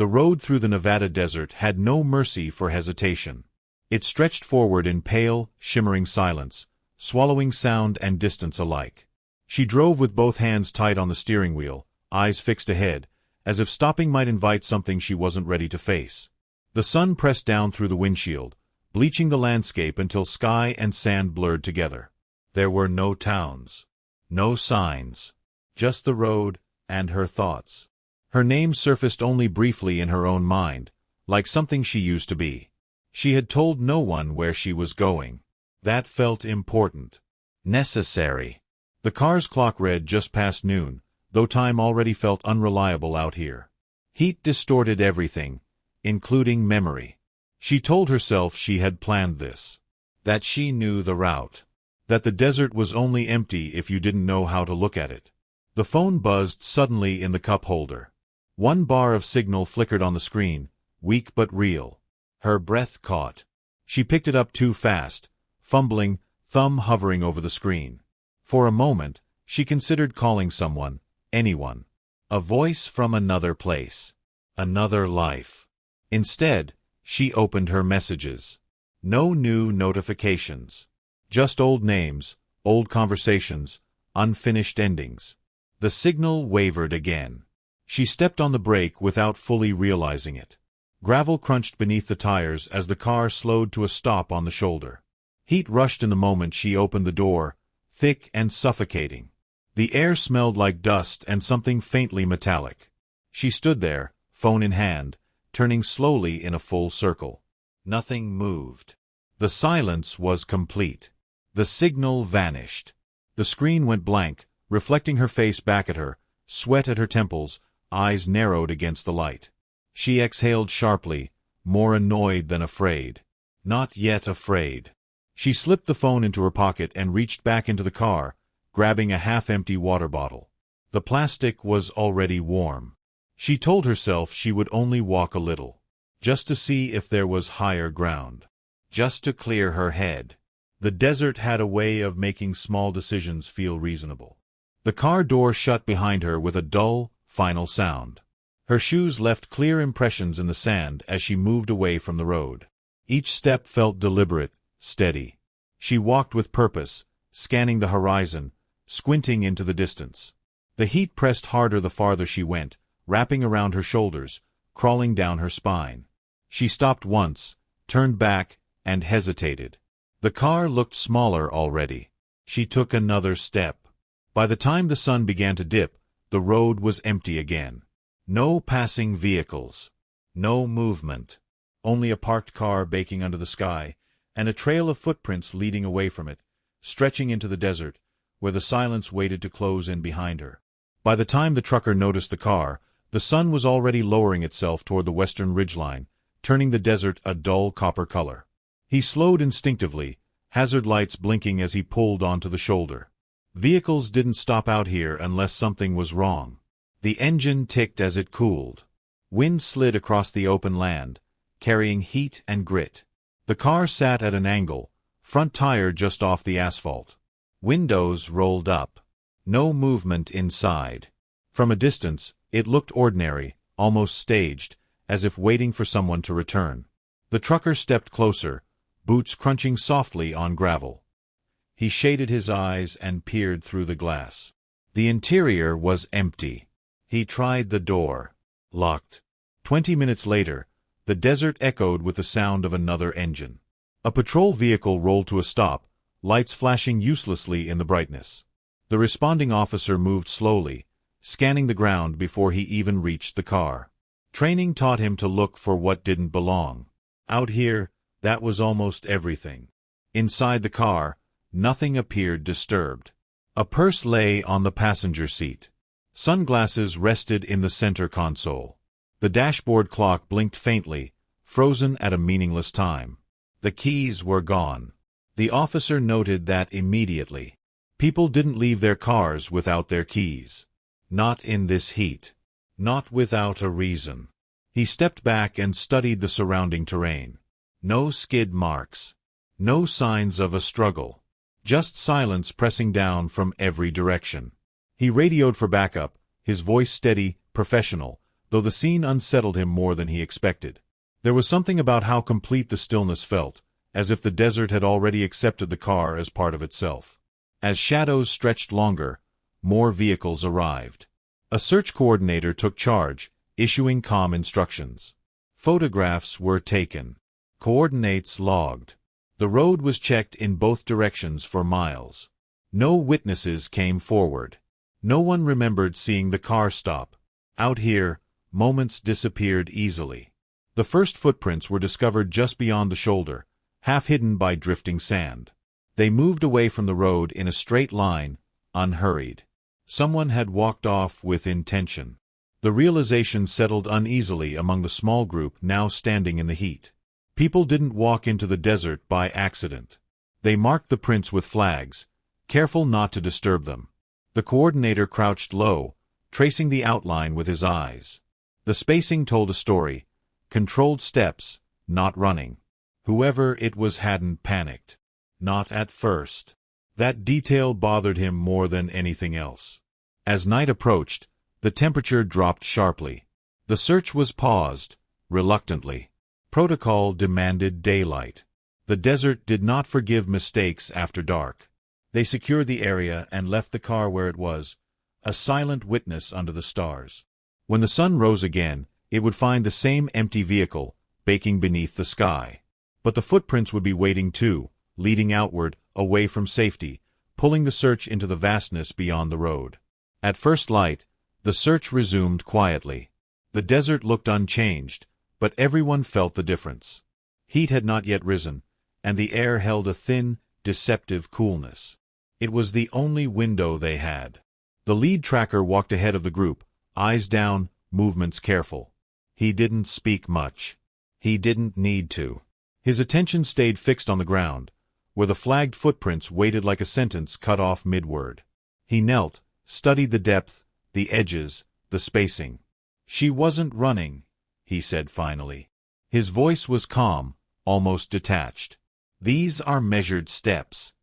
The road through the Nevada desert had no mercy for hesitation. It stretched forward in pale, shimmering silence, swallowing sound and distance alike. She drove with both hands tight on the steering wheel, eyes fixed ahead, as if stopping might invite something she wasn't ready to face. The sun pressed down through the windshield, bleaching the landscape until sky and sand blurred together. There were no towns, no signs, just the road and her thoughts. Her name surfaced only briefly in her own mind, like something she used to be. She had told no one where she was going. That felt important. Necessary. The car's clock read just past noon, though time already felt unreliable out here. Heat distorted everything, including memory. She told herself she had planned this. That she knew the route. That the desert was only empty if you didn't know how to look at it. The phone buzzed suddenly in the cup holder. One bar of signal flickered on the screen, weak but real. Her breath caught. She picked it up too fast, fumbling, thumb hovering over the screen. For a moment, she considered calling someone, anyone. A voice from another place. Another life. Instead, she opened her messages. No new notifications. Just old names, old conversations, unfinished endings. The signal wavered again. She stepped on the brake without fully realizing it. Gravel crunched beneath the tires as the car slowed to a stop on the shoulder. Heat rushed in the moment she opened the door, thick and suffocating. The air smelled like dust and something faintly metallic. She stood there, phone in hand, turning slowly in a full circle. Nothing moved. The silence was complete. The signal vanished. The screen went blank, reflecting her face back at her, sweat at her temples, eyes narrowed against the light. She exhaled sharply, more annoyed than afraid. Not yet afraid. She slipped the phone into her pocket and reached back into the car, grabbing a half-empty water bottle. The plastic was already warm. She told herself she would only walk a little, just to see if there was higher ground, just to clear her head. The desert had a way of making small decisions feel reasonable. The car door shut behind her with a dull, final sound. Her shoes left clear impressions in the sand as she moved away from the road. Each step felt deliberate, steady. She walked with purpose, scanning the horizon, squinting into the distance. The heat pressed harder the farther she went, wrapping around her shoulders, crawling down her spine. She stopped once, turned back, and hesitated. The car looked smaller already. She took another step. By the time the sun began to dip, the road was empty again. No passing vehicles. No movement. Only a parked car baking under the sky, and a trail of footprints leading away from it, stretching into the desert, where the silence waited to close in behind her. By the time the trucker noticed the car, the sun was already lowering itself toward the western ridgeline, turning the desert a dull copper color. He slowed instinctively, hazard lights blinking as he pulled onto the shoulder. Vehicles didn't stop out here unless something was wrong. The engine ticked as it cooled. Wind slid across the open land, carrying heat and grit. The car sat at an angle, front tire just off the asphalt. Windows rolled up. No movement inside. From a distance, it looked ordinary, almost staged, as if waiting for someone to return. The trucker stepped closer, boots crunching softly on gravel. He shaded his eyes and peered through the glass. The interior was empty. He tried the door. Locked. 20 minutes later, the desert echoed with the sound of another engine. A patrol vehicle rolled to a stop, lights flashing uselessly in the brightness. The responding officer moved slowly, scanning the ground before he even reached the car. Training taught him to look for what didn't belong. Out here, that was almost everything. Inside the car, nothing appeared disturbed. A purse lay on the passenger seat. Sunglasses rested in the center console. The dashboard clock blinked faintly, frozen at a meaningless time. The keys were gone. The officer noted that immediately. People didn't leave their cars without their keys. Not in this heat. Not without a reason. He stepped back and studied the surrounding terrain. No skid marks. No signs of a struggle. Just silence pressing down from every direction. He radioed for backup, his voice steady, professional, though the scene unsettled him more than he expected. There was something about how complete the stillness felt, as if the desert had already accepted the car as part of itself. As shadows stretched longer, more vehicles arrived. A search coordinator took charge, issuing calm instructions. Photographs were taken. Coordinates logged. The road was checked in both directions for miles. No witnesses came forward. No one remembered seeing the car stop. Out here, moments disappeared easily. The first footprints were discovered just beyond the shoulder, half hidden by drifting sand. They moved away from the road in a straight line, unhurried. Someone had walked off with intention. The realization settled uneasily among the small group now standing in the heat. People didn't walk into the desert by accident. They marked the prints with flags, careful not to disturb them. The coordinator crouched low, tracing the outline with his eyes. The spacing told a story, controlled steps, not running. Whoever it was hadn't panicked. Not at first. That detail bothered him more than anything else. As night approached, the temperature dropped sharply. The search was paused, reluctantly. Protocol demanded daylight. The desert did not forgive mistakes after dark. They secured the area and left the car where it was, a silent witness under the stars. When the sun rose again, it would find the same empty vehicle, baking beneath the sky. But the footprints would be waiting too, leading outward, away from safety, pulling the search into the vastness beyond the road. At first light, the search resumed quietly. The desert looked unchanged, but everyone felt the difference. Heat had not yet risen, and the air held a thin, deceptive coolness. It was the only window they had. The lead tracker walked ahead of the group, eyes down, movements careful. He didn't speak much. He didn't need to. His attention stayed fixed on the ground, where the flagged footprints waited like a sentence cut off mid-word. He knelt, studied the depth, the edges, the spacing. "She wasn't running," he said finally. His voice was calm, almost detached. "These are measured steps."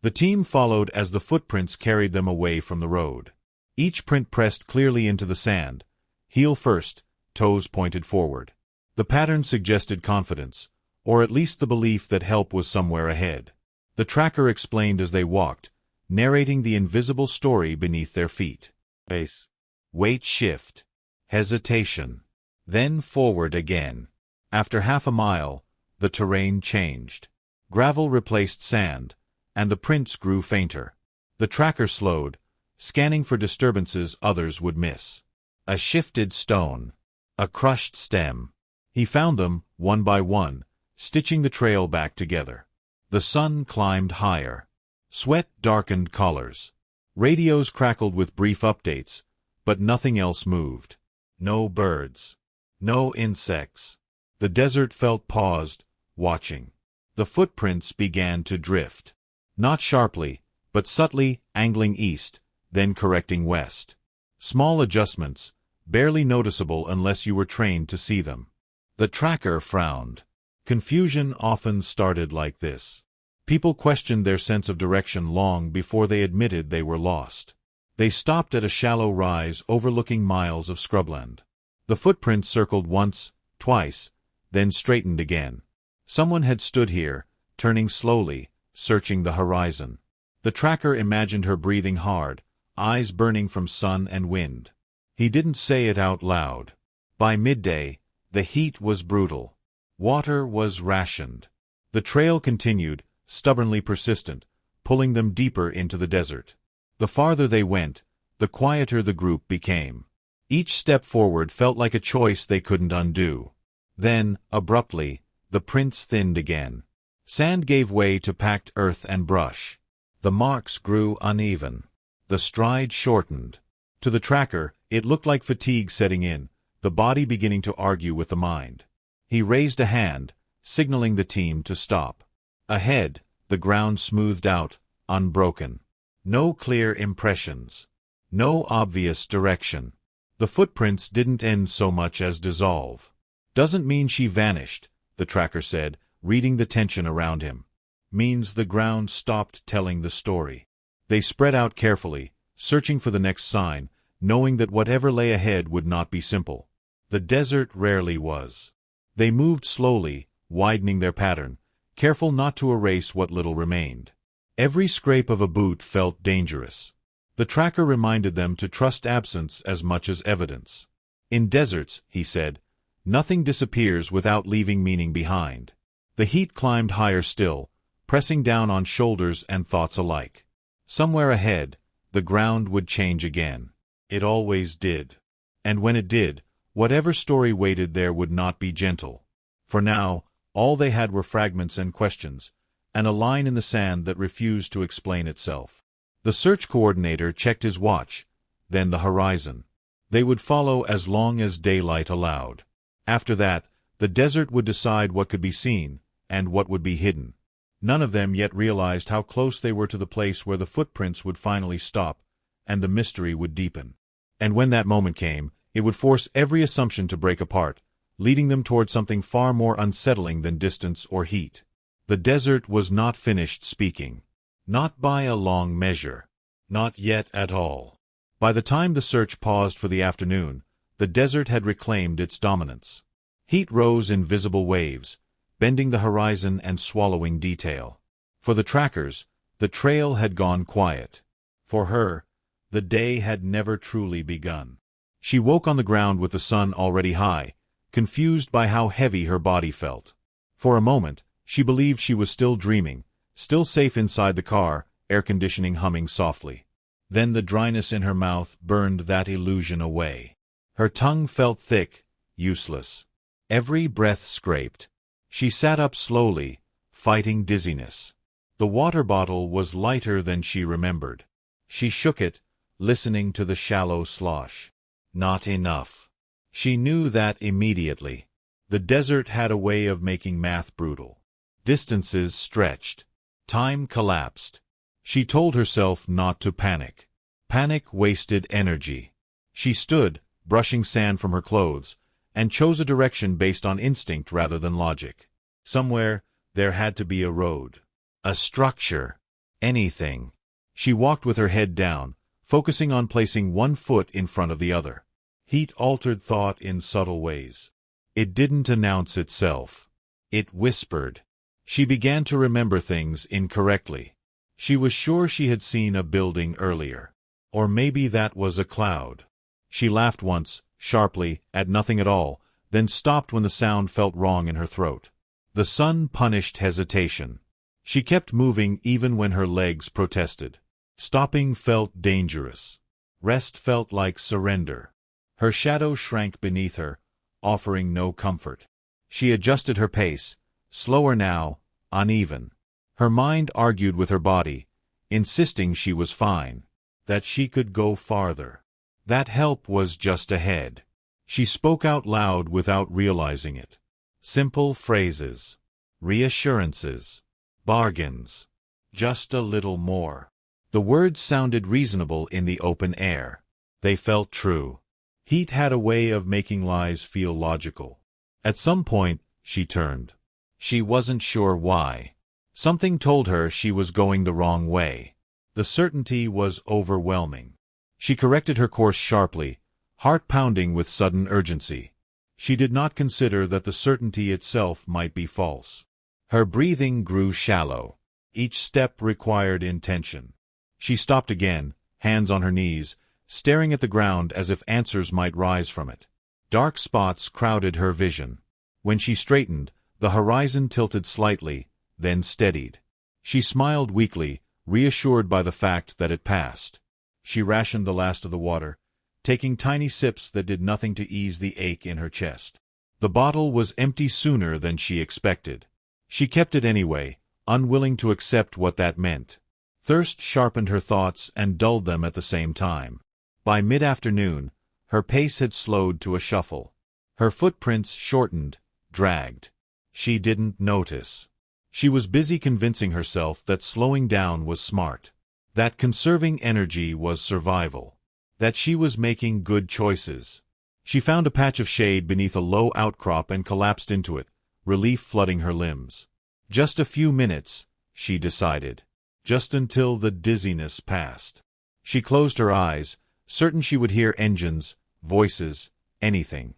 The team followed as the footprints carried them away from the road. Each print pressed clearly into the sand, heel first, toes pointed forward. The pattern suggested confidence, or at least the belief that help was somewhere ahead. The tracker explained as they walked, narrating the invisible story beneath their feet. Pace. Weight shift. Hesitation. Then forward again. After half a mile, the terrain changed. Gravel replaced sand, and the prints grew fainter. The tracker slowed, scanning for disturbances others would miss. A shifted stone. A crushed stem. He found them, one by one, stitching the trail back together. The sun climbed higher. Sweat darkened collars. Radios crackled with brief updates, but nothing else moved. No birds. No insects. The desert felt paused, watching. The footprints began to drift. Not sharply, but subtly, angling east, then correcting west. Small adjustments, barely noticeable unless you were trained to see them. The tracker frowned. Confusion often started like this. People questioned their sense of direction long before they admitted they were lost. They stopped at a shallow rise overlooking miles of scrubland. The footprints circled once, twice, then straightened again. Someone had stood here, turning slowly, searching the horizon. The tracker imagined her breathing hard, eyes burning from sun and wind. He didn't say it out loud. By midday, the heat was brutal. Water was rationed. The trail continued, stubbornly persistent, pulling them deeper into the desert. The farther they went, the quieter the group became. Each step forward felt like a choice they couldn't undo. Then, abruptly, the prints thinned again. Sand gave way to packed earth and brush. The marks grew uneven. The stride shortened. To the tracker, it looked like fatigue setting in, the body beginning to argue with the mind. He raised a hand, signaling the team to stop. Ahead, the ground smoothed out, unbroken. No clear impressions. No obvious direction. The footprints didn't end so much as dissolve. "Doesn't mean she vanished," the tracker said, reading the tension around him. "Means the ground stopped telling the story." They spread out carefully, searching for the next sign, knowing that whatever lay ahead would not be simple. The desert rarely was. They moved slowly, widening their pattern, careful not to erase what little remained. Every scrape of a boot felt dangerous. The tracker reminded them to trust absence as much as evidence. In deserts, he said, nothing disappears without leaving meaning behind. The heat climbed higher still, pressing down on shoulders and thoughts alike. Somewhere ahead, the ground would change again. It always did. And when it did, whatever story waited there would not be gentle. For now, all they had were fragments and questions, and a line in the sand that refused to explain itself. The search coordinator checked his watch, then the horizon. They would follow as long as daylight allowed. After that, the desert would decide what could be seen, and what would be hidden. None of them yet realized how close they were to the place where the footprints would finally stop, and the mystery would deepen. And when that moment came, it would force every assumption to break apart, leading them toward something far more unsettling than distance or heat. The desert was not finished speaking. Not by a long measure. Not yet at all. By the time the search paused for the afternoon, the desert had reclaimed its dominance. Heat rose in visible waves, bending the horizon and swallowing detail. For the trackers, the trail had gone quiet. For her, the day had never truly begun. She woke on the ground with the sun already high, confused by how heavy her body felt. For a moment, she believed she was still dreaming, still safe inside the car, air conditioning humming softly. Then the dryness in her mouth burned that illusion away. Her tongue felt thick, useless. Every breath scraped. She sat up slowly, fighting dizziness. The water bottle was lighter than she remembered. She shook it, listening to the shallow slosh. Not enough. She knew that immediately. The desert had a way of making math brutal. Distances stretched. Time collapsed. She told herself not to panic. Panic wasted energy. She stood, brushing sand from her clothes, and chose a direction based on instinct rather than logic. Somewhere, there had to be a road. A structure. Anything. She walked with her head down, focusing on placing one foot in front of the other. Heat altered thought in subtle ways. It didn't announce itself. It whispered. She began to remember things incorrectly. She was sure she had seen a building earlier. Or maybe that was a cloud. She laughed once, sharply, at nothing at all, then stopped when the sound felt wrong in her throat. The sun punished hesitation. She kept moving even when her legs protested. Stopping felt dangerous. Rest felt like surrender. Her shadow shrank beneath her, offering no comfort. She adjusted her pace, slower now, uneven. Her mind argued with her body, insisting she was fine, that she could go farther. That help was just ahead. She spoke out loud without realizing it. Simple phrases. Reassurances. Bargains. Just a little more. The words sounded reasonable in the open air. They felt true. Heat had a way of making lies feel logical. At some point, she turned. She wasn't sure why. Something told her she was going the wrong way. The certainty was overwhelming. She corrected her course sharply, heart pounding with sudden urgency. She did not consider that the certainty itself might be false. Her breathing grew shallow. Each step required intention. She stopped again, hands on her knees, staring at the ground as if answers might rise from it. Dark spots crowded her vision. When she straightened, the horizon tilted slightly, then steadied. She smiled weakly, reassured by the fact that it passed. She rationed the last of the water, taking tiny sips that did nothing to ease the ache in her chest. The bottle was empty sooner than she expected. She kept it anyway, unwilling to accept what that meant. Thirst sharpened her thoughts and dulled them at the same time. By mid-afternoon, her pace had slowed to a shuffle. Her footprints shortened, dragged. She didn't notice. She was busy convincing herself that slowing down was smart, that conserving energy was survival, that she was making good choices. She found a patch of shade beneath a low outcrop and collapsed into it, relief flooding her limbs. Just a few minutes, she decided. Just until the dizziness passed. She closed her eyes, certain she would hear engines, voices, anything.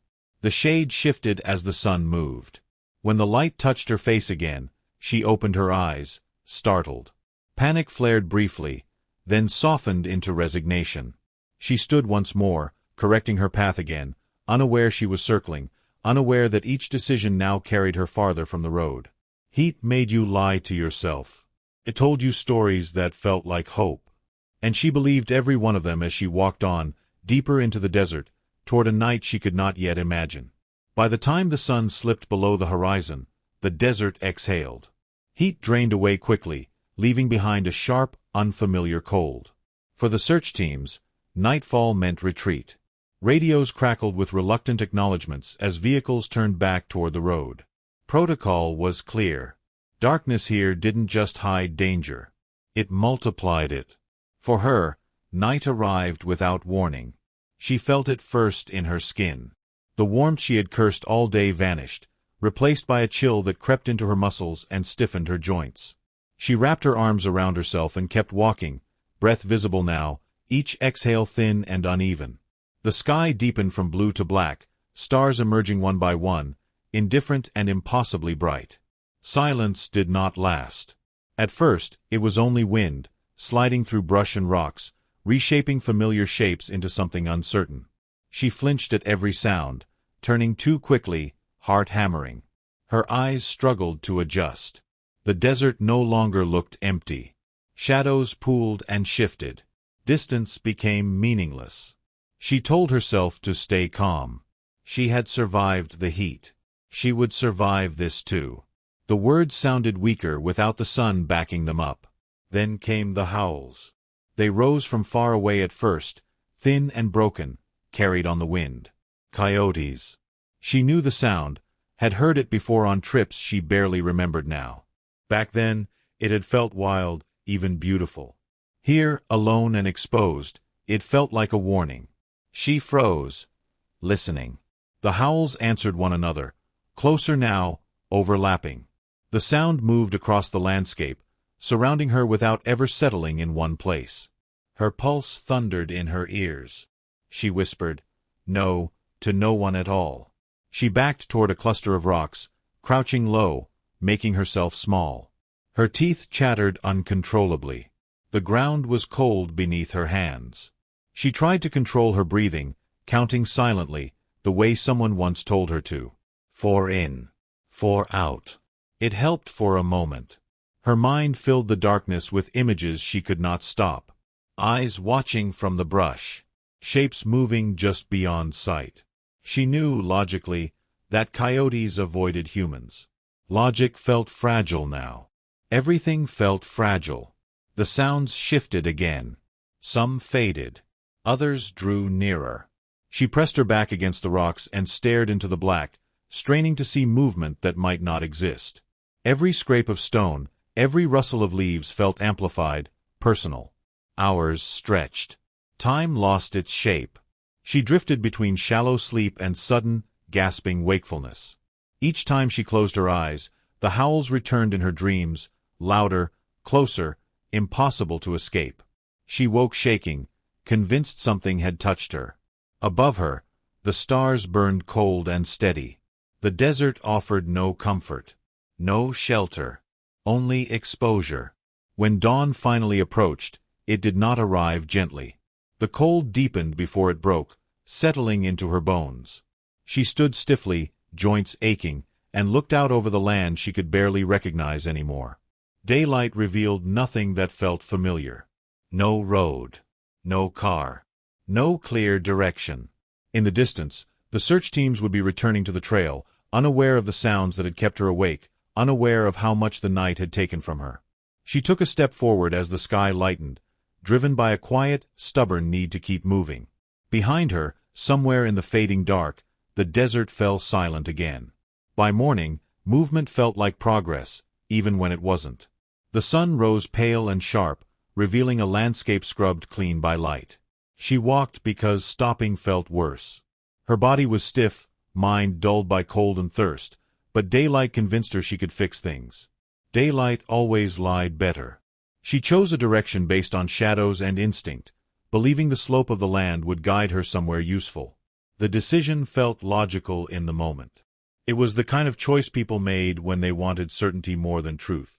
The shade shifted as the sun moved. When the light touched her face again, she opened her eyes, startled. Panic flared briefly, then softened into resignation. She stood once more, correcting her path again, unaware she was circling, unaware that each decision now carried her farther from the road. Heat made you lie to yourself. It told you stories that felt like hope. And she believed every one of them as she walked on, deeper into the desert, toward a night she could not yet imagine. By the time the sun slipped below the horizon, the desert exhaled. Heat drained away quickly, leaving behind a sharp, unfamiliar cold. For the search teams, nightfall meant retreat. Radios crackled with reluctant acknowledgments as vehicles turned back toward the road. Protocol was clear. Darkness here didn't just hide danger. It multiplied it. For her, night arrived without warning. She felt it first in her skin. The warmth she had cursed all day vanished, replaced by a chill that crept into her muscles and stiffened her joints. She wrapped her arms around herself and kept walking, breath visible now, each exhale thin and uneven. The sky deepened from blue to black, stars emerging one by one, indifferent and impossibly bright. Silence did not last. At first, it was only wind, sliding through brush and rocks, reshaping familiar shapes into something uncertain. She flinched at every sound, turning too quickly, heart hammering. Her eyes struggled to adjust. The desert no longer looked empty. Shadows pooled and shifted. Distance became meaningless. She told herself to stay calm. She had survived the heat. She would survive this too. The words sounded weaker without the sun backing them up. Then came the howls. They rose from far away at first, thin and broken, carried on the wind. Coyotes. She knew the sound, had heard it before on trips she barely remembered now. Back then, it had felt wild, even beautiful. Here, alone and exposed, it felt like a warning. She froze, listening. The howls answered one another, closer now, overlapping. The sound moved across the landscape, surrounding her without ever settling in one place. Her pulse thundered in her ears. She whispered, "No," to no one at all. She backed toward a cluster of rocks, crouching low, making herself small. Her teeth chattered uncontrollably. The ground was cold beneath her hands. She tried to control her breathing, counting silently, the way someone once told her to. 4 in, 4 out. It helped for a moment. Her mind filled the darkness with images she could not stop. Eyes watching from the brush. Shapes moving just beyond sight. She knew, logically, that coyotes avoided humans. Logic felt fragile now. Everything felt fragile. The sounds shifted again. Some faded. Others drew nearer. She pressed her back against the rocks and stared into the black, straining to see movement that might not exist. Every scrape of stone, every rustle of leaves felt amplified, personal. Hours stretched. Time lost its shape. She drifted between shallow sleep and sudden, gasping wakefulness. Each time she closed her eyes, the howls returned in her dreams, louder, closer, impossible to escape. She woke shaking, convinced something had touched her. Above her, the stars burned cold and steady. The desert offered no comfort, no shelter, only exposure. When dawn finally approached, it did not arrive gently. The cold deepened before it broke, settling into her bones. She stood stiffly, joints aching, and looked out over the land she could barely recognize anymore. Daylight revealed nothing that felt familiar. No road. No car. No clear direction. In the distance, the search teams would be returning to the trail, unaware of the sounds that had kept her awake, unaware of how much the night had taken from her. She took a step forward as the sky lightened, driven by a quiet, stubborn need to keep moving. Behind her, somewhere in the fading dark, the desert fell silent again. By morning, movement felt like progress, even when it wasn't. The sun rose pale and sharp, revealing a landscape scrubbed clean by light. She walked because stopping felt worse. Her body was stiff, mind dulled by cold and thirst, but daylight convinced her she could fix things. Daylight always lied better. She chose a direction based on shadows and instinct, believing the slope of the land would guide her somewhere useful. The decision felt logical in the moment. It was the kind of choice people made when they wanted certainty more than truth.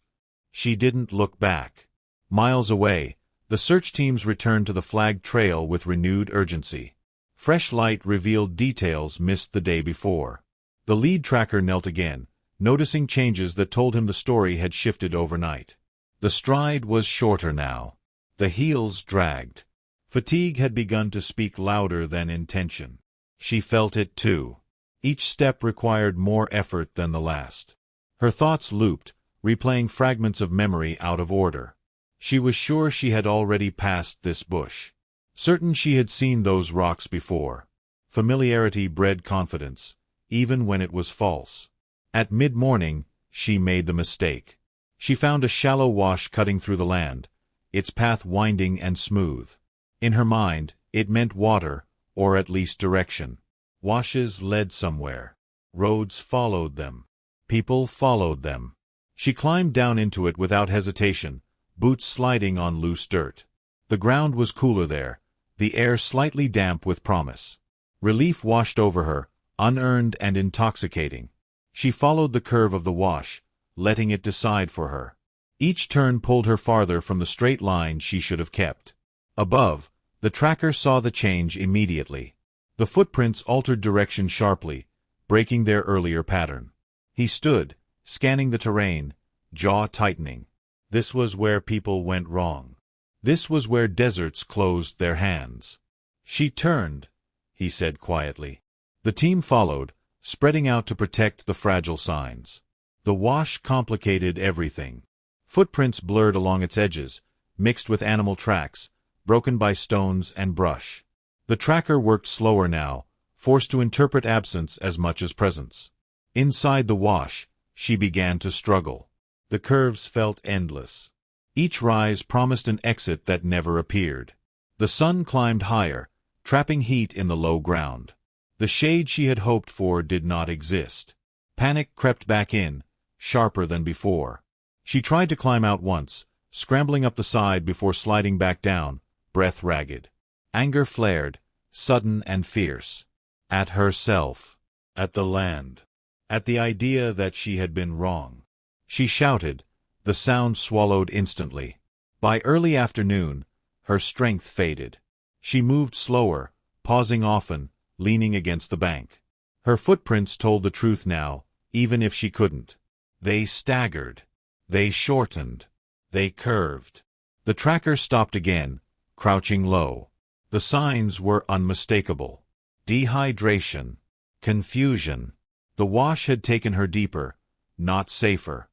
She didn't look back. Miles away, the search teams returned to the flagged trail with renewed urgency. Fresh light revealed details missed the day before. The lead tracker knelt again, noticing changes that told him the story had shifted overnight. The stride was shorter now. The heels dragged. Fatigue had begun to speak louder than intention. She felt it too. Each step required more effort than the last. Her thoughts looped, replaying fragments of memory out of order. She was sure she had already passed this bush. Certain she had seen those rocks before. Familiarity bred confidence, even when it was false. At mid-morning, she made the mistake. She found a shallow wash cutting through the land, its path winding and smooth. In her mind, it meant water, or at least direction. Washes led somewhere. Roads followed them. People followed them. She climbed down into it without hesitation, boots sliding on loose dirt. The ground was cooler there, the air slightly damp with promise. Relief washed over her, unearned and intoxicating. She followed the curve of the wash, letting it decide for her. Each turn pulled her farther from the straight line she should have kept. Above, the tracker saw the change immediately. The footprints altered direction sharply, breaking their earlier pattern. He stood, scanning the terrain, jaw tightening. This was where people went wrong. This was where deserts closed their hands. She turned, he said quietly. The team followed, spreading out to protect the fragile signs. The wash complicated everything. Footprints blurred along its edges, mixed with animal tracks, broken by stones and brush. The tracker worked slower now, forced to interpret absence as much as presence. Inside the wash, she began to struggle. The curves felt endless. Each rise promised an exit that never appeared. The sun climbed higher, trapping heat in the low ground. The shade she had hoped for did not exist. Panic crept back in, sharper than before. She tried to climb out once, scrambling up the side before sliding back down, breath ragged. Anger flared, sudden and fierce. At herself. At the land. At the idea that she had been wrong. She shouted, the sound swallowed instantly. By early afternoon, her strength faded. She moved slower, pausing often, leaning against the bank. Her footprints told the truth now, even if she couldn't. They staggered. They shortened. They curved. The tracker stopped again, crouching low. The signs were unmistakable. Dehydration. Confusion. The wash had taken her deeper, not safer.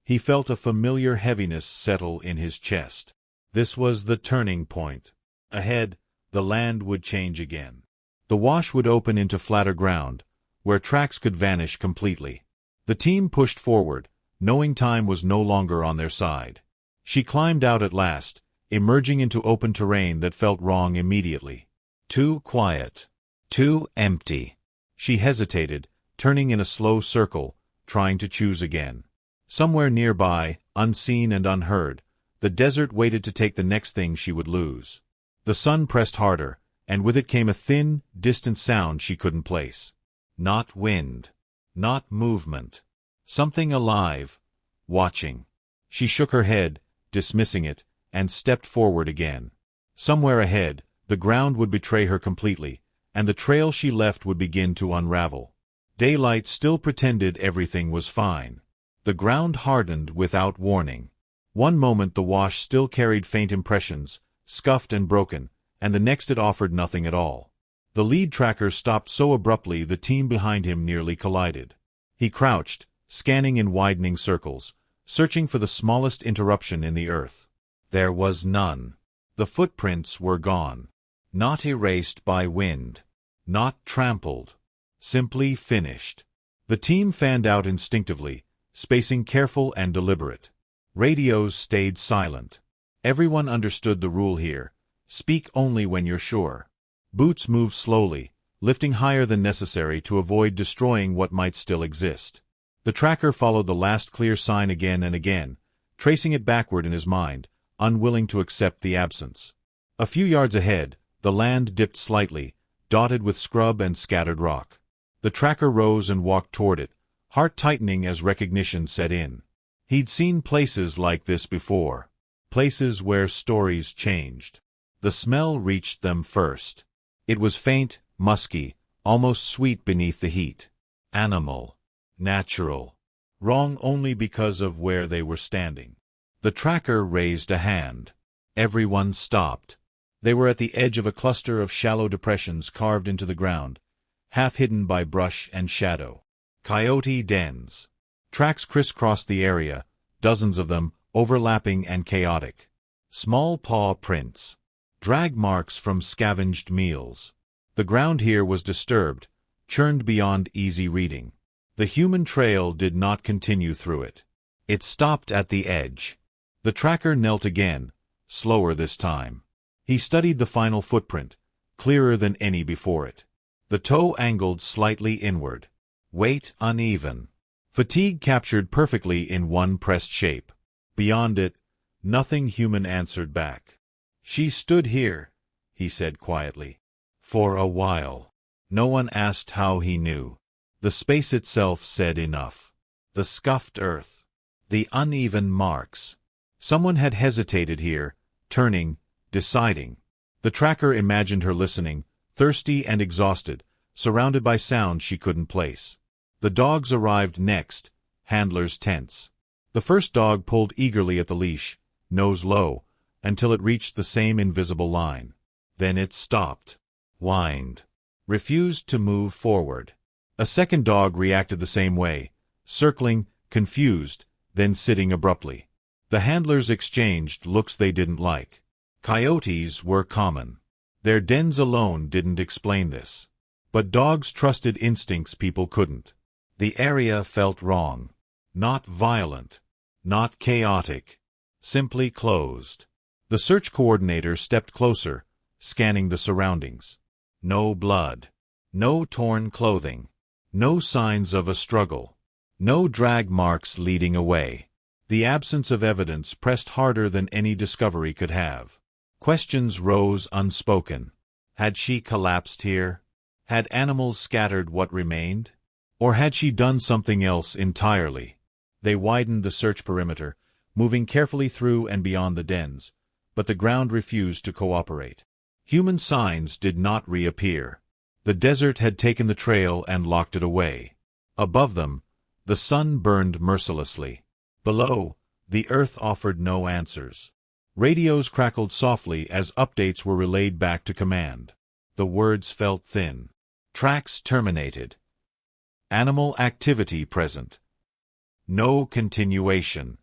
He felt a familiar heaviness settle in his chest. This was the turning point. Ahead, the land would change again. The wash would open into flatter ground, where tracks could vanish completely. The team pushed forward, knowing time was no longer on their side. She climbed out at last, emerging into open terrain that felt wrong immediately. Too quiet. Too empty. She hesitated, turning in a slow circle, trying to choose again. Somewhere nearby, unseen and unheard, the desert waited to take the next thing she would lose. The sun pressed harder, and with it came a thin, distant sound she couldn't place. Not wind. Not movement. Something alive. Watching. She shook her head, dismissing it, and stepped forward again. Somewhere ahead, the ground would betray her completely, and the trail she left would begin to unravel. Daylight still pretended everything was fine. The ground hardened without warning. One moment the wash still carried faint impressions, scuffed and broken, and the next it offered nothing at all. The lead tracker stopped so abruptly the team behind him nearly collided. He crouched, scanning in widening circles, searching for the smallest interruption in the earth. There was none. The footprints were gone. Not erased by wind. Not trampled. Simply finished. The team fanned out instinctively, spacing careful and deliberate. Radios stayed silent. Everyone understood the rule here. Speak only when you're sure. Boots moved slowly, lifting higher than necessary to avoid destroying what might still exist. The tracker followed the last clear sign again and again, tracing it backward in his mind, unwilling to accept the absence. A few yards ahead, the land dipped slightly, dotted with scrub and scattered rock. The tracker rose and walked toward it, heart tightening as recognition set in. He'd seen places like this before. Places where stories changed. The smell reached them first. It was faint, musky, almost sweet beneath the heat. Animal. Natural. Wrong only because of where they were standing. The tracker raised a hand. Everyone stopped. They were at the edge of a cluster of shallow depressions carved into the ground, half hidden by brush and shadow. Coyote dens. Tracks crisscrossed the area, dozens of them, overlapping and chaotic. Small paw prints. Drag marks from scavenged meals. The ground here was disturbed, churned beyond easy reading. The human trail did not continue through it. It stopped at the edge. The tracker knelt again, slower this time. He studied the final footprint, clearer than any before it. The toe angled slightly inward. Weight uneven. Fatigue captured perfectly in one pressed shape. Beyond it, nothing human answered back. "She stood here," he said quietly. "For a while." No one asked how he knew. The space itself said enough. The scuffed earth. The uneven marks. Someone had hesitated here, turning, deciding. The tracker imagined her listening, thirsty and exhausted, surrounded by sounds she couldn't place. The dogs arrived next, handlers tense. The first dog pulled eagerly at the leash, nose low, until it reached the same invisible line. Then it stopped. Whined. Refused to move forward. A second dog reacted the same way, circling, confused, then sitting abruptly. The handlers exchanged looks they didn't like. Coyotes were common. Their dens alone didn't explain this. But dogs trusted instincts people couldn't. The area felt wrong. Not violent. Not chaotic. Simply closed. The search coordinator stepped closer, scanning the surroundings. No blood. No torn clothing. No signs of a struggle. No drag marks leading away. The absence of evidence pressed harder than any discovery could have. Questions rose unspoken. Had she collapsed here? Had animals scattered what remained? Or had she done something else entirely? They widened the search perimeter, moving carefully through and beyond the dens, but the ground refused to cooperate. Human signs did not reappear. The desert had taken the trail and locked it away. Above them, the sun burned mercilessly. Below, the earth offered no answers. Radios crackled softly as updates were relayed back to command. The words felt thin. Tracks terminated. Animal activity present. No continuation.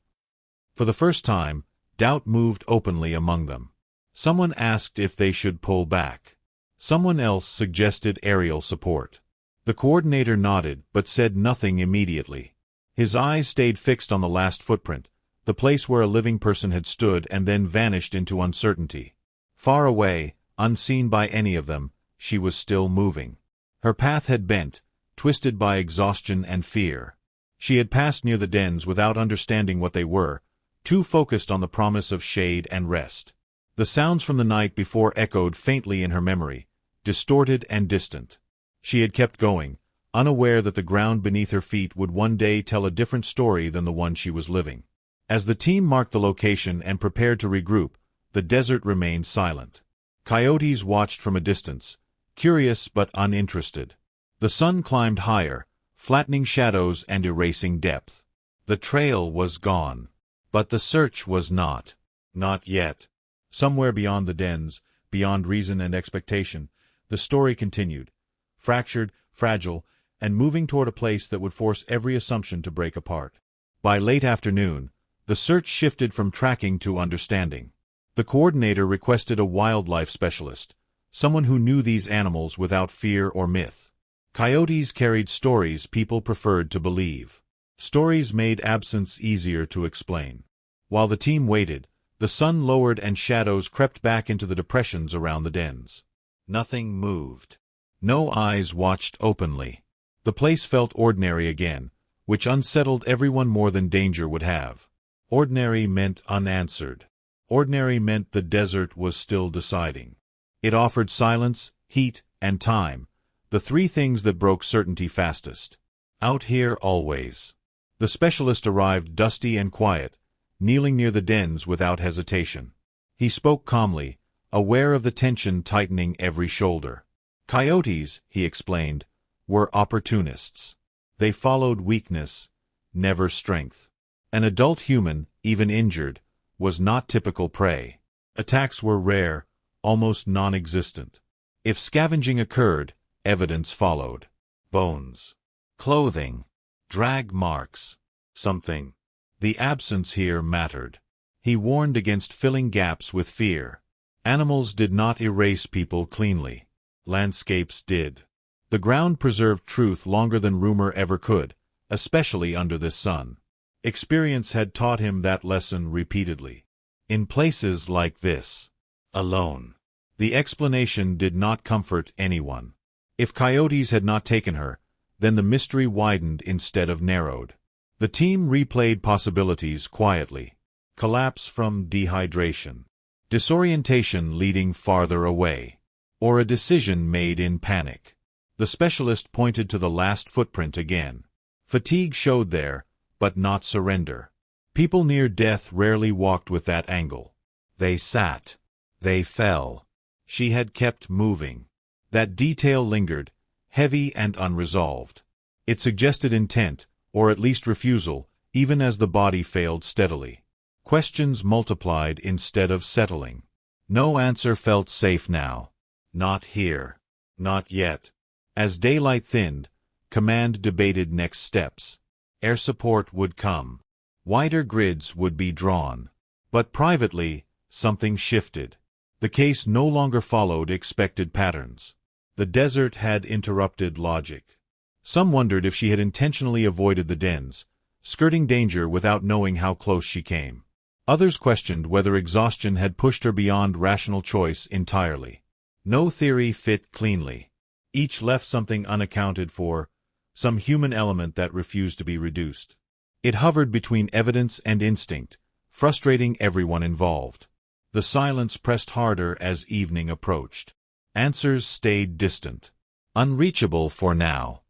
For the first time, doubt moved openly among them. Someone asked if they should pull back. Someone else suggested aerial support. The coordinator nodded but said nothing immediately. His eyes stayed fixed on the last footprint, the place where a living person had stood and then vanished into uncertainty. Far away, unseen by any of them, she was still moving. Her path had bent, twisted by exhaustion and fear. She had passed near the dens without understanding what they were, too focused on the promise of shade and rest. The sounds from the night before echoed faintly in her memory, distorted and distant. She had kept going, unaware that the ground beneath her feet would one day tell a different story than the one she was living. As the team marked the location and prepared to regroup, the desert remained silent. Coyotes watched from a distance, curious but uninterested. The sun climbed higher, flattening shadows and erasing depth. The trail was gone. But the search was not. Not yet. Somewhere beyond the dens, beyond reason and expectation, the story continued, fractured, fragile, and moving toward a place that would force every assumption to break apart. By late afternoon, the search shifted from tracking to understanding. The coordinator requested a wildlife specialist, someone who knew these animals without fear or myth. Coyotes carried stories people preferred to believe. Stories made absence easier to explain. While the team waited, the sun lowered and shadows crept back into the depressions around the dens. Nothing moved. No eyes watched openly. The place felt ordinary again, which unsettled everyone more than danger would have. Ordinary meant unanswered. Ordinary meant the desert was still deciding. It offered silence, heat, and time, the three things that broke certainty fastest. Out here always. The specialist arrived dusty and quiet, kneeling near the dens without hesitation. He spoke calmly, aware of the tension tightening every shoulder. Coyotes, he explained, were opportunists. They followed weakness, never strength. An adult human, even injured, was not typical prey. Attacks were rare, almost non-existent. If scavenging occurred, evidence followed. Bones, clothing, drag marks, something. The absence here mattered. He warned against filling gaps with fear. Animals did not erase people cleanly. Landscapes did. The ground preserved truth longer than rumor ever could, especially under this sun. Experience had taught him that lesson repeatedly. In places like this, alone, the explanation did not comfort anyone. If coyotes had not taken her, then the mystery widened instead of narrowed. The team replayed possibilities quietly. Collapse from dehydration, disorientation leading farther away, or a decision made in panic. The specialist pointed to the last footprint again. Fatigue showed there, but not surrender. People near death rarely walked with that angle. They sat. They fell. She had kept moving. That detail lingered, heavy and unresolved. It suggested intent, or at least refusal, even as the body failed steadily. Questions multiplied instead of settling. No answer felt safe now. Not here. Not yet. As daylight thinned, command debated next steps. Air support would come. Wider grids would be drawn. But privately, something shifted. The case no longer followed expected patterns. The desert had interrupted logic. Some wondered if she had intentionally avoided the dens, skirting danger without knowing how close she came. Others questioned whether exhaustion had pushed her beyond rational choice entirely. No theory fit cleanly. Each left something unaccounted for, some human element that refused to be reduced. It hovered between evidence and instinct, frustrating everyone involved. The silence pressed harder as evening approached. Answers stayed distant, unreachable for now.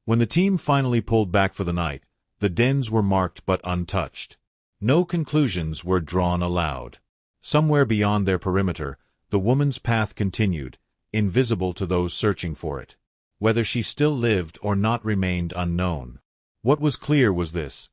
When the team finally pulled back for the night, the dens were marked but untouched. No conclusions were drawn aloud. Somewhere beyond their perimeter, the woman's path continued, invisible to those searching for it. Whether she still lived or not remained unknown. What was clear was this: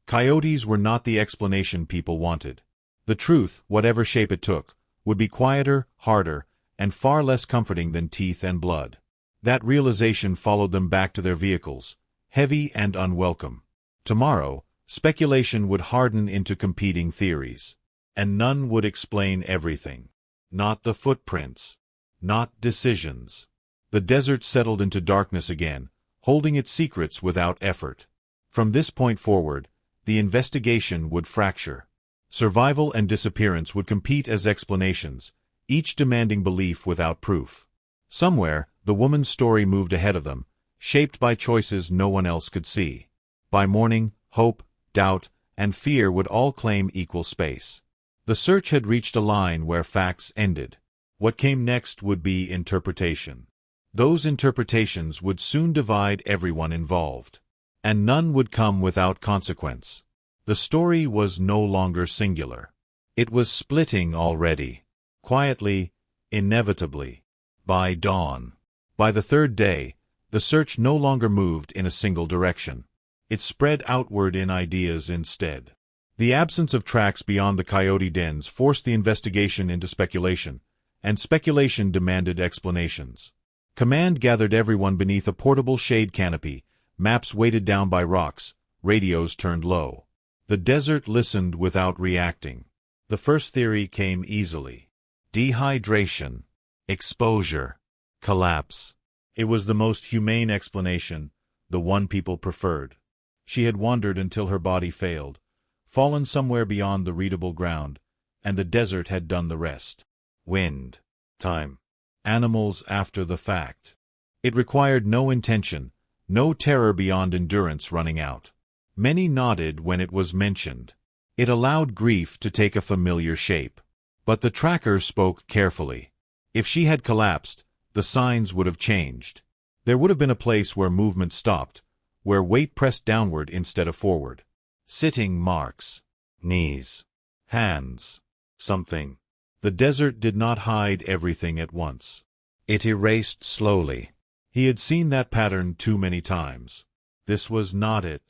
coyotes were not the explanation people wanted. The truth, whatever shape it took, would be quieter, harder, and far less comforting than teeth and blood. That realization followed them back to their vehicles, heavy and unwelcome. Tomorrow, speculation would harden into competing theories. And none would explain everything. Not the footprints. Not decisions. The desert settled into darkness again, holding its secrets without effort. From this point forward, the investigation would fracture. Survival and disappearance would compete as explanations, each demanding belief without proof. Somewhere, the woman's story moved ahead of them, shaped by choices no one else could see. By morning, hope, doubt, and fear would all claim equal space. The search had reached a line where facts ended. What came next would be interpretation. Those interpretations would soon divide everyone involved. And none would come without consequence. The story was no longer singular. It was splitting already. Quietly, inevitably. By dawn. By the third day, the search no longer moved in a single direction. It spread outward in ideas instead. The absence of tracks beyond the coyote dens forced the investigation into speculation, and speculation demanded explanations. Command gathered everyone beneath a portable shade canopy, maps weighted down by rocks, radios turned low. The desert listened without reacting. The first theory came easily. Dehydration. Exposure. Collapse. It was the most humane explanation, the one people preferred. She had wandered until her body failed, fallen somewhere beyond the readable ground, and the desert had done the rest. Wind. Time. Animals after the fact. It required no intention, no terror beyond endurance running out. Many nodded when it was mentioned. It allowed grief to take a familiar shape. But the tracker spoke carefully. If she had collapsed, the signs would have changed. There would have been a place where movement stopped, where weight pressed downward instead of forward. Sitting marks. Knees. Hands. Something. The desert did not hide everything at once. It erased slowly. He had seen that pattern too many times. This was not it.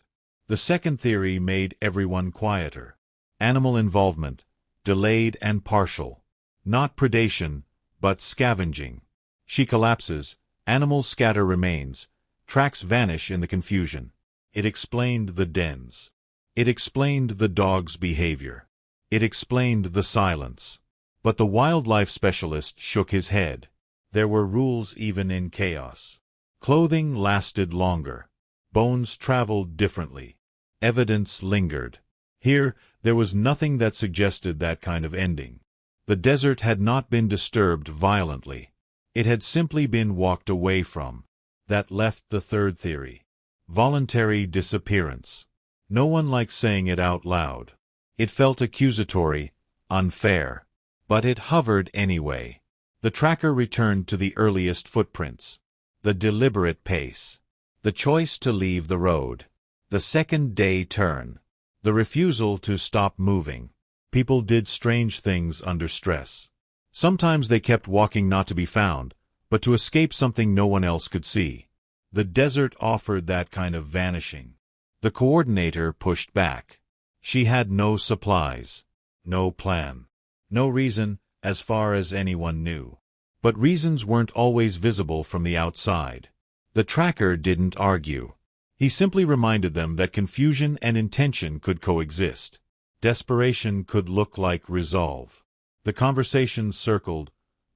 The second theory made everyone quieter. Animal involvement, delayed and partial. Not predation, but scavenging. She collapses, animals scatter remains, tracks vanish in the confusion. It explained the dens. It explained the dog's behavior. It explained the silence. But the wildlife specialist shook his head. There were rules even in chaos. Clothing lasted longer. Bones traveled differently. Evidence lingered. Here, there was nothing that suggested that kind of ending. The desert had not been disturbed violently. It had simply been walked away from. That left the third theory. Voluntary disappearance. No one liked saying it out loud. It felt accusatory, unfair. But it hovered anyway. The tracker returned to the earliest footprints. The deliberate pace. The choice to leave the road. The second-day turn. The refusal to stop moving. People did strange things under stress. Sometimes they kept walking not to be found, but to escape something no one else could see. The desert offered that kind of vanishing. The coordinator pushed back. She had no supplies. No plan. No reason, as far as anyone knew. But reasons weren't always visible from the outside. The tracker didn't argue. He simply reminded them that confusion and intention could coexist. Desperation could look like resolve. The conversation circled,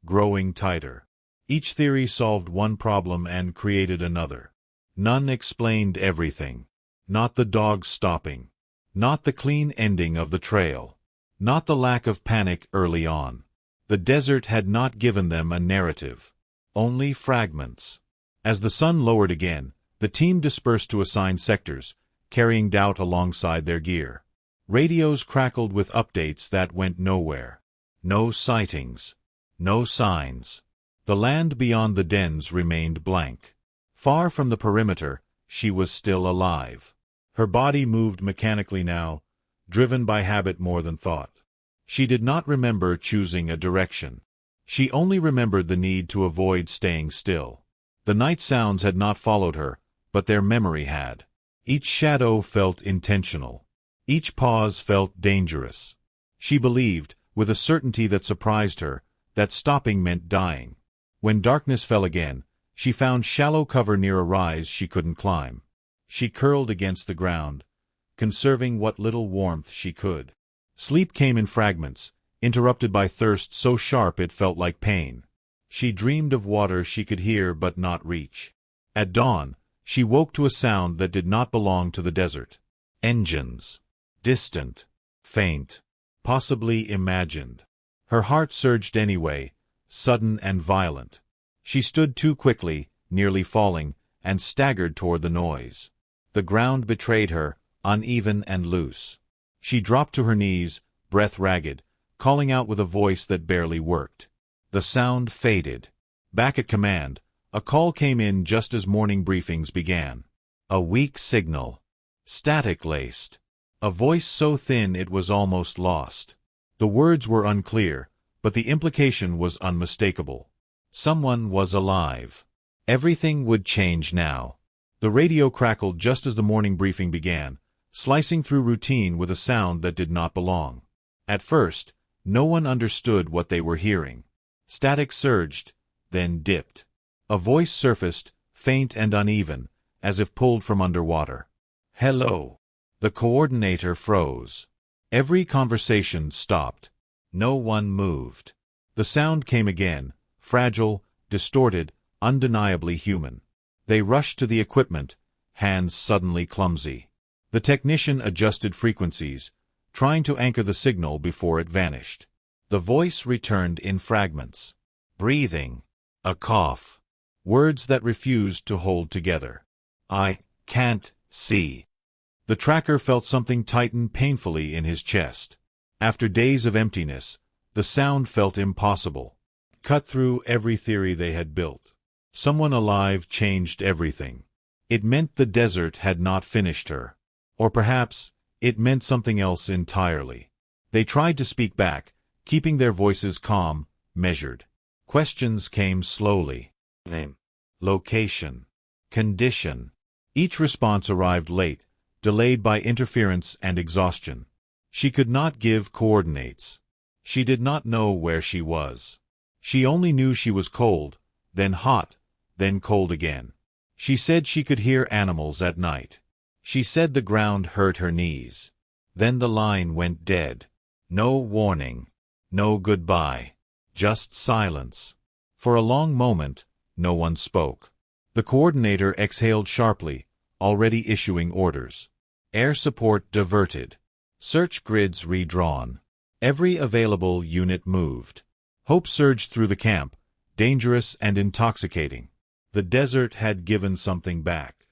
growing tighter. Each theory solved one problem and created another. None explained everything. Not the dog stopping. Not the clean ending of the trail. Not the lack of panic early on. The desert had not given them a narrative. Only fragments. As the sun lowered again, the team dispersed to assigned sectors, carrying doubt alongside their gear. Radios crackled with updates that went nowhere. No sightings. No signs. The land beyond the dens remained blank. Far from the perimeter, she was still alive. Her body moved mechanically now, driven by habit more than thought. She did not remember choosing a direction. She only remembered the need to avoid staying still. The night sounds had not followed her, but their memory had. Each shadow felt intentional. Each pause felt dangerous. She believed, with a certainty that surprised her, that stopping meant dying. When darkness fell again, she found shallow cover near a rise she couldn't climb. She curled against the ground, conserving what little warmth she could. Sleep came in fragments, interrupted by thirst so sharp it felt like pain. She dreamed of water she could hear but not reach. At dawn, she woke to a sound that did not belong to the desert. Engines. Distant. Faint. Possibly imagined. Her heart surged anyway, sudden and violent. She stood too quickly, nearly falling, and staggered toward the noise. The ground betrayed her, uneven and loose. She dropped to her knees, breath ragged, calling out with a voice that barely worked. The sound faded. Back at command, a call came in just as morning briefings began. A weak signal. Static-laced. A voice so thin it was almost lost. The words were unclear, but the implication was unmistakable. Someone was alive. Everything would change now. The radio crackled just as the morning briefing began, slicing through routine with a sound that did not belong. At first, no one understood what they were hearing. Static surged, then dipped. A voice surfaced, faint and uneven, as if pulled from underwater. "Hello." The coordinator froze. Every conversation stopped. No one moved. The sound came again, fragile, distorted, undeniably human. They rushed to the equipment, hands suddenly clumsy. The technician adjusted frequencies, trying to anchor the signal before it vanished. The voice returned in fragments. Breathing. A cough. Words that refused to hold together. "I can't see." The tracker felt something tighten painfully in his chest. After days of emptiness, the sound felt impossible. cut through every theory they had built. Someone alive changed everything. It meant the desert had not finished her. Or perhaps, it meant something else entirely. They tried to speak back, keeping their voices calm, measured. Questions came slowly. Name. Location. Condition. Each response arrived late, delayed by interference and exhaustion. She could not give coordinates. She did not know where she was. She only knew she was cold, then hot, then cold again. She said she could hear animals at night. She said the ground hurt her knees. Then the line went dead. No warning. No goodbye. Just silence. For a long moment, no one spoke. The coordinator exhaled sharply, already issuing orders. Air support diverted. Search grids redrawn. Every available unit moved. Hope surged through the camp, dangerous and intoxicating. The desert had given something back.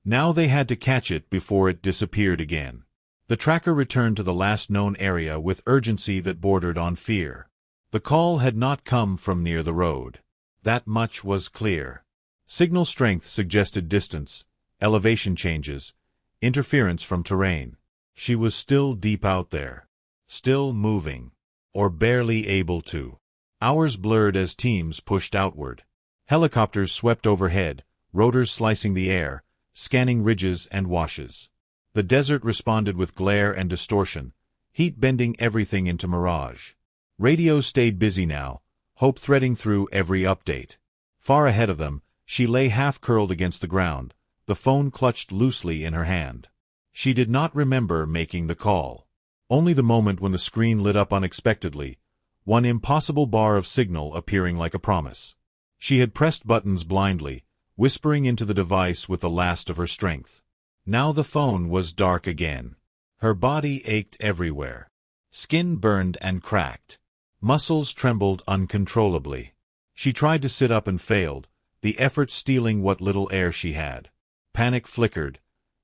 Now they had to catch it before it disappeared again. The tracker returned to the last known area with urgency that bordered on fear. The call had not come from near the road. That much was clear. Signal strength suggested distance, elevation changes, interference from terrain. She was still deep out there. Still moving. Or barely able to. Hours blurred as teams pushed outward. Helicopters swept overhead, rotors slicing the air, scanning ridges and washes. The desert responded with glare and distortion, heat bending everything into mirage. Radios stayed busy now, hope threading through every update. Far ahead of them, she lay half-curled against the ground, the phone clutched loosely in her hand. She did not remember making the call. Only the moment when the screen lit up unexpectedly, one impossible bar of signal appearing like a promise. She had pressed buttons blindly, whispering into the device with the last of her strength. Now the phone was dark again. Her body ached everywhere. Skin burned and cracked. Muscles trembled uncontrollably. She tried to sit up and failed, the effort stealing what little air she had. Panic flickered,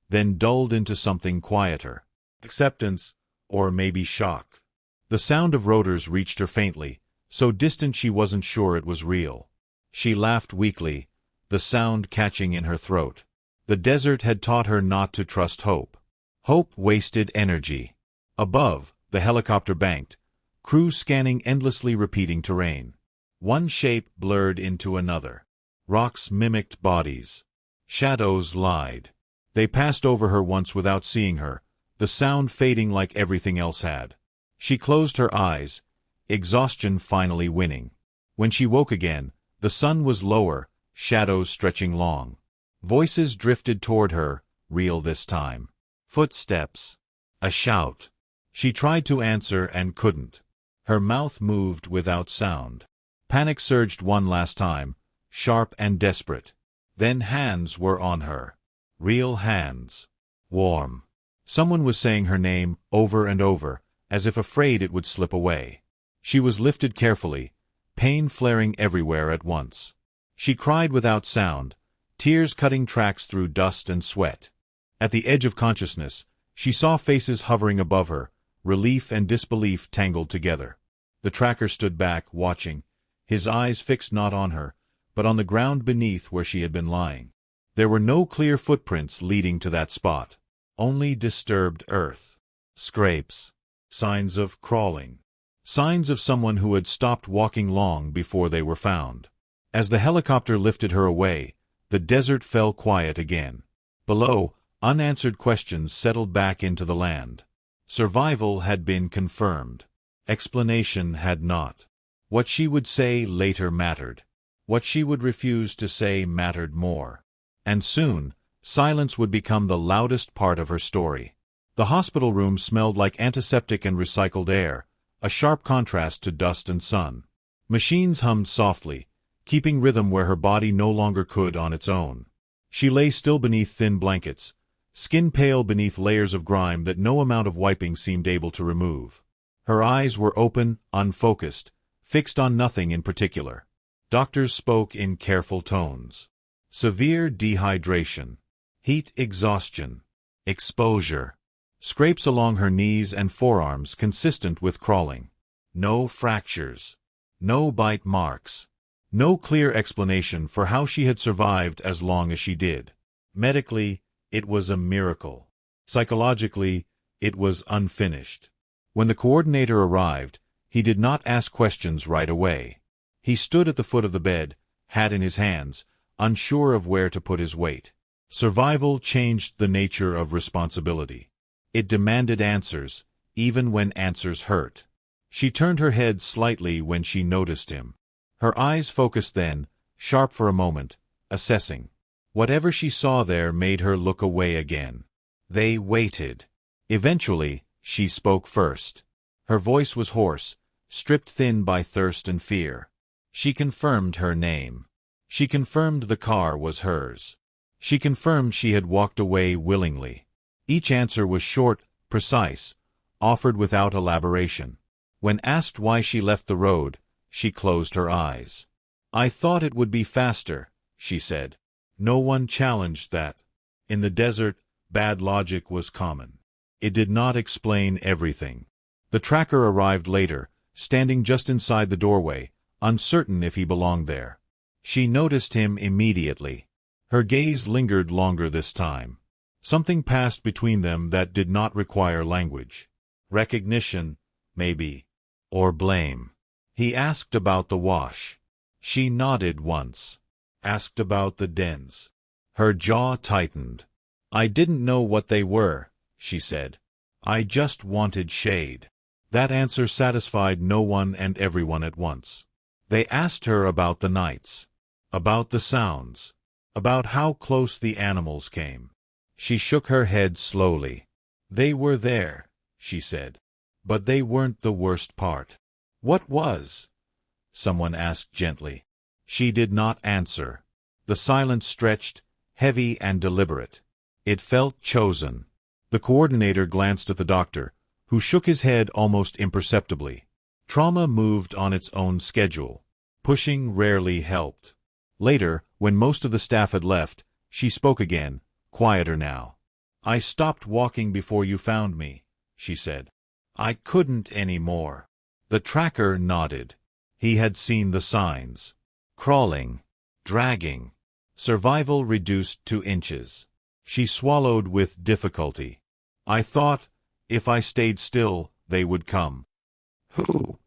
then dulled into something quieter. Acceptance, or maybe shock. The sound of rotors reached her faintly, so distant she wasn't sure it was real. She laughed weakly, the sound catching in her throat. The desert had taught her not to trust hope. Hope wasted energy. Above, the helicopter banked, crews scanning endlessly repeating terrain. One shape blurred into another. Rocks mimicked bodies. Shadows lied. They passed over her once without seeing her, the sound fading like everything else had. She closed her eyes, exhaustion finally winning. When she woke again, the sun was lower, shadows stretching long. Voices drifted toward her, real this time. Footsteps. A shout. She tried to answer and couldn't. Her mouth moved without sound. Panic surged one last time, sharp and desperate. Then hands were on her. Real hands. Warm. Someone was saying her name over and over, as if afraid it would slip away. She was lifted carefully, pain flaring everywhere at once. She cried without sound, tears cutting tracks through dust and sweat. At the edge of consciousness, she saw faces hovering above her, relief and disbelief tangled together. The tracker stood back, watching, his eyes fixed not on her, but on the ground beneath where she had been lying. There were no clear footprints leading to that spot. Only disturbed earth. Scrapes. Signs of crawling. Signs of someone who had stopped walking long before they were found. As the helicopter lifted her away, the desert fell quiet again. Below, unanswered questions settled back into the land. Survival had been confirmed. Explanation had not. What she would say later mattered. What she would refuse to say mattered more. And soon, silence would become the loudest part of her story. The hospital room smelled like antiseptic and recycled air, a sharp contrast to dust and sun. Machines hummed softly, keeping rhythm where her body no longer could on its own. She lay still beneath thin blankets, skin pale beneath layers of grime that no amount of wiping seemed able to remove. Her eyes were open, unfocused, fixed on nothing in particular. Doctors spoke in careful tones. Severe dehydration. Heat exhaustion. Exposure. Scrapes along her knees and forearms consistent with crawling. No fractures. No bite marks. No clear explanation for how she had survived as long as she did. Medically, it was a miracle. Psychologically, it was unfinished. When the coordinator arrived, he did not ask questions right away. He stood at the foot of the bed, hat in his hands, unsure of where to put his weight. Survival changed the nature of responsibility. It demanded answers, even when answers hurt. She turned her head slightly when she noticed him. Her eyes focused then, sharp for a moment, assessing. Whatever she saw there made her look away again. They waited. Eventually, she spoke first. Her voice was hoarse, stripped thin by thirst and fear. She confirmed her name. She confirmed the car was hers. She confirmed she had walked away willingly. Each answer was short, precise, offered without elaboration. When asked why she left the road, she closed her eyes. "I thought it would be faster," she said. No one challenged that. In the desert, bad logic was common. It did not explain everything. The tracker arrived later, standing just inside the doorway, uncertain if he belonged there. She noticed him immediately. Her gaze lingered longer this time. Something passed between them that did not require language. Recognition, maybe. Or blame. He asked about the wash. She nodded once. Asked about the dens. Her jaw tightened. "I didn't know what they were," she said. "I just wanted shade." That answer satisfied no one and everyone at once. They asked her about the nights. About the sounds. About how close the animals came. She shook her head slowly. "They were there," she said. "But they weren't the worst part." "What was?" someone asked gently. She did not answer. The silence stretched, heavy and deliberate. It felt chosen. The coordinator glanced at the doctor, who shook his head almost imperceptibly. Trauma moved on its own schedule. Pushing rarely helped. Later, when most of the staff had left, she spoke again, quieter now. "I stopped walking before you found me," she said. "I couldn't anymore." The tracker nodded. He had seen the signs. Crawling. Dragging. Survival reduced to inches. She swallowed with difficulty. "I thought, if I stayed still, they would come." "Who?"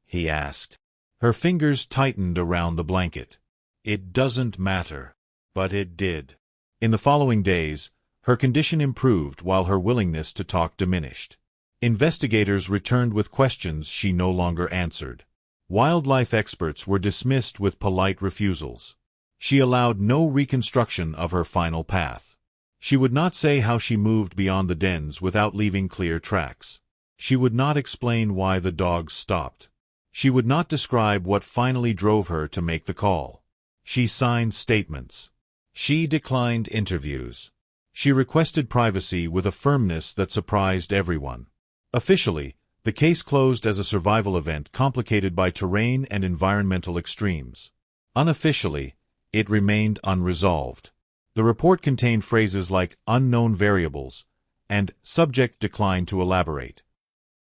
he asked. Her fingers tightened around the blanket. "It doesn't matter." But it did. In the following days, her condition improved while her willingness to talk diminished. Investigators returned with questions she no longer answered. Wildlife experts were dismissed with polite refusals. She allowed no reconstruction of her final path. She would not say how she moved beyond the dens without leaving clear tracks. She would not explain why the dogs stopped. She would not describe what finally drove her to make the call. She signed statements. She declined interviews. She requested privacy with a firmness that surprised everyone. Officially, the case closed as a survival event complicated by terrain and environmental extremes. Unofficially, it remained unresolved. The report contained phrases like "unknown variables" and "subject declined to elaborate."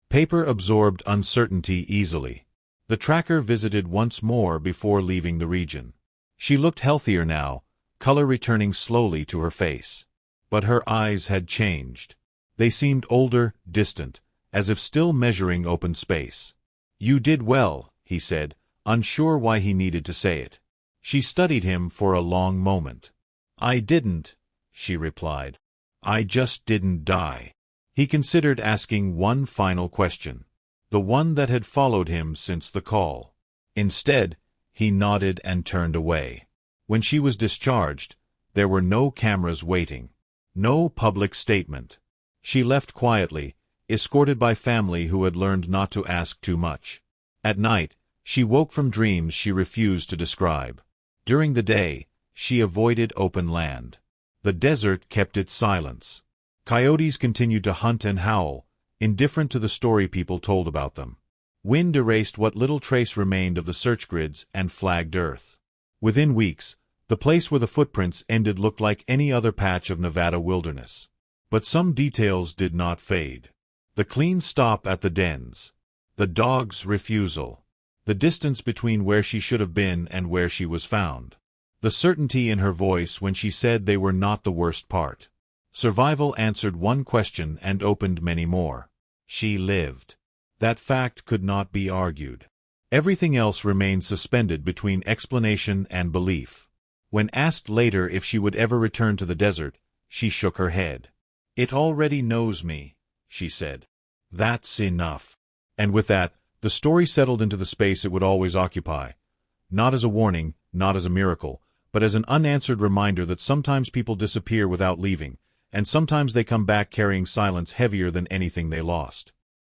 Paper absorbed uncertainty easily. The tracker visited once more before leaving the region. She looked healthier now, color returning slowly to her face. But her eyes had changed. They seemed older, distant, as if still measuring open space. "You did well," he said, unsure why he needed to say it. She studied him for a long moment. "I didn't," she replied. "I just didn't die." He considered asking one final question, the one that had followed him since the call. Instead, he nodded and turned away. When she was discharged, there were no cameras waiting. No public statement. She left quietly, escorted by family who had learned not to ask too much. At night, she woke from dreams she refused to describe. During the day, she avoided open land. The desert kept its silence. Coyotes continued to hunt and howl, indifferent to the story people told about them. Wind erased what little trace remained of the search grids and flagged Earth. Within weeks, the place where the footprints ended looked like any other patch of Nevada wilderness. But some details did not fade. The clean stop at the dens. The dog's refusal. The distance between where she should have been and where she was found. The certainty in her voice when she said they were not the worst part. Survival answered one question and opened many more. She lived. That fact could not be argued. Everything else remained suspended between explanation and belief. When asked later if she would ever return to the desert, she shook her head. "It already knows me," she said. "That's enough." And with that, the story settled into the space it would always occupy. Not as a warning, not as a miracle, but as an unanswered reminder that sometimes people disappear without leaving, and sometimes they come back carrying silence heavier than anything they lost.